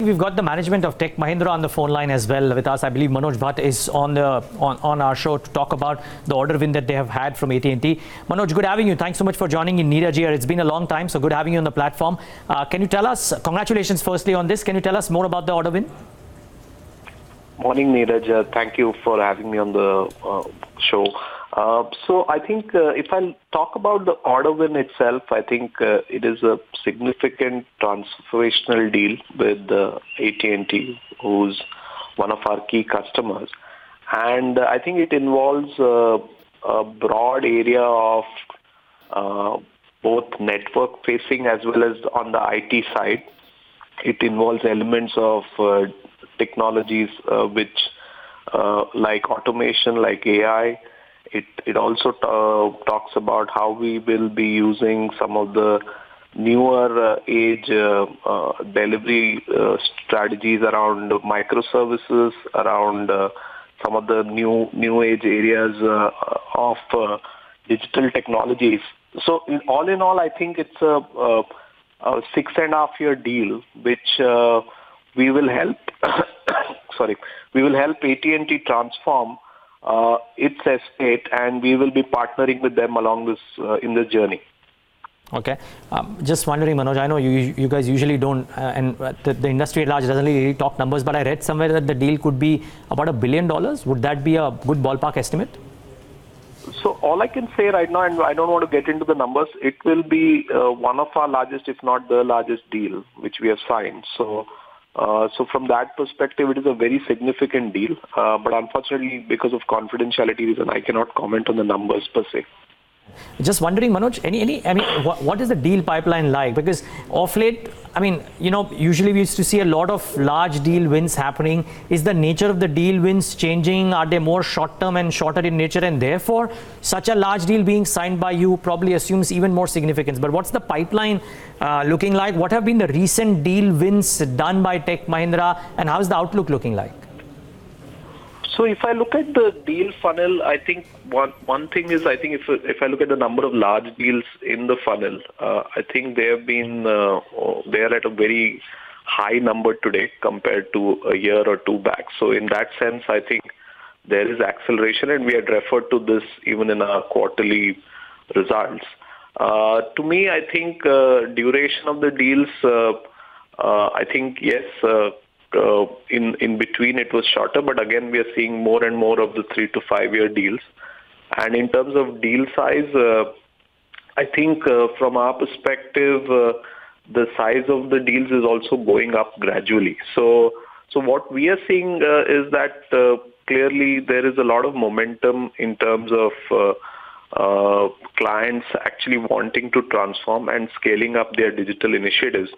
We've got the management of Tech Mahindra on the phone line as well with us. I believe Manoj Bhat is on our show to talk about the order win that they have had from AT&T. Manoj, good having you. Thanks so much for joining in Neeraj here. It's been a long time, so good having you on the platform. Can you tell us, congratulations firstly on this, can you tell us more about the order win? Morning, Neeraj. Thank you for having me on the show. So I think if I talk about the order win itself, I think it is a significant transformational deal with AT&T, who's one of our key customers. And I think it involves a broad area of both network facing as well as on the IT side. It involves elements of technologies which like automation, like AI. It also talks about how we will be using some of the newer age delivery strategies around microservices, around some of the new age areas of digital technologies. So all in all, I think it's a 6.5-year deal, which we will help. We will help AT&T transform its estate, and we will be partnering with them along this in this journey. Okay. Just wondering, Manoj, I know you guys usually don't, and the industry at large doesn't really talk numbers, but I read somewhere that the deal could be about $1 billion. Would that be a good ballpark estimate? So all I can say right now, and I don't want to get into the numbers, it will be one of our largest, if not the largest deal, which we have signed. So from that perspective, it is a very significant deal. But unfortunately, because of confidentiality reason, I cannot comment on the numbers per se. Just wondering, Manoj, what is the deal pipeline like? Because of late, usually we used to see a lot of large deal wins happening. Is the nature of the deal wins changing? Are they more short-term and shorter in nature? And therefore, such a large deal being signed by you probably assumes even more significance. But what's the pipeline looking like? What have been the recent deal wins done by Tech Mahindra? And how is the outlook looking like? So if I look at the deal funnel, I think one thing is, if I look at the number of large deals in the funnel, I think they have been they are at a very high number today compared to a year or two back. So in that sense, I think there is acceleration, and we had referred to this even in our quarterly results. To me, I think duration of the deals, I think yes. In between it was shorter, but again we are seeing more and more of the 3 to 5 year deals. And in terms of deal size, I think from our perspective, the size of the deals is also going up gradually. So what we are seeing is that clearly there is a lot of momentum in terms of clients actually wanting to transform and scaling up their digital initiatives,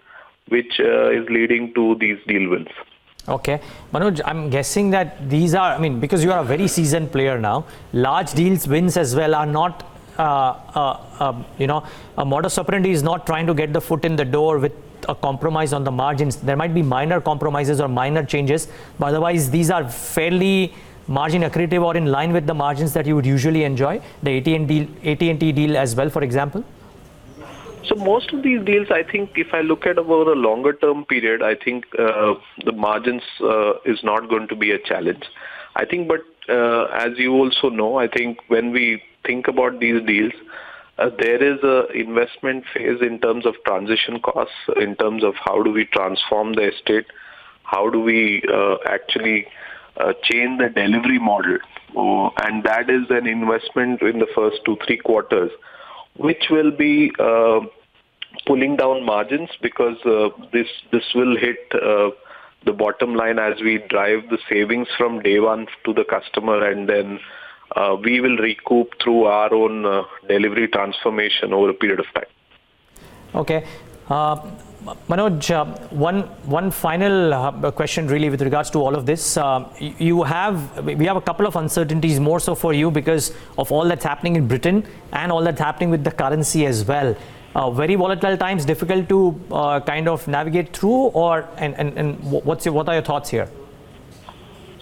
which is leading to these deal wins. Okay. Manoj, I'm guessing that these are, because you are a very seasoned player now, large deals wins as well are not, a modus operandi is not trying to get the foot in the door with a compromise on the margins. There might be minor compromises or minor changes, but otherwise these are fairly margin accretive or in line with the margins that you would usually enjoy, the AT&T deal as well, for example. So most of these deals, I think, if I look at over a longer term period, I think the margins is not going to be a challenge. I think, but as you also know, I think when we think about these deals, there is a investment phase in terms of transition costs, in terms of how do we transform the estate, how do we actually change the delivery model, and that is an investment in the first 2-3 quarters, which will be pulling down margins, because this will hit the bottom line as we drive the savings from day one to the customer, and then we will recoup through our own delivery transformation over a period of time. Okay. Manoj, one final question really with regards to all of this. We have a couple of uncertainties, more so for you because of all that's happening in Britain and all that's happening with the currency as well. Very volatile times, difficult to kind of navigate through, and what are your thoughts here?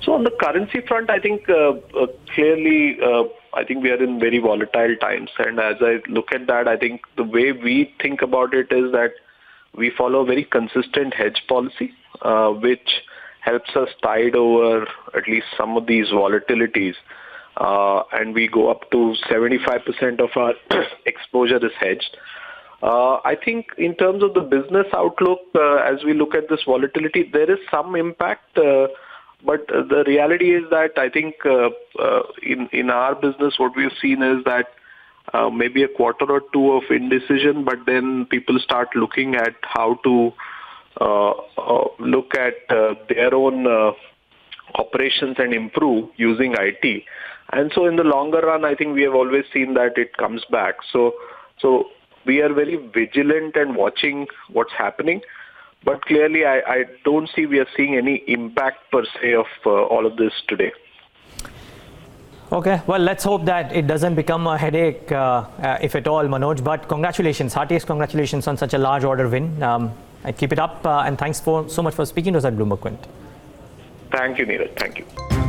So on the currency front, I think clearly, I think we are in very volatile times. And as I look at that, I think the way we think about it is that we follow a very consistent hedge policy. which helps us tide over at least some of these volatilities. And we go up to 75% of our exposure is hedged. I think in terms of the business outlook, as we look at this volatility, there is some impact. But the reality is that I think in our business, what we've seen is that maybe a quarter or two of indecision, but then people start looking at how to look at their own operations and improve using IT. And so in the longer run, I think we have always seen that it comes back. So we are very vigilant and watching what's happening. But clearly, I don't see we are seeing any impact per se of all of this today. Okay, well, let's hope that it doesn't become a headache, if at all, Manoj. But congratulations, heartiest congratulations on such a large order win. I keep it up, and thanks so much for speaking to us at Bloomberg Quint. Thank you, Neeraj. Thank you.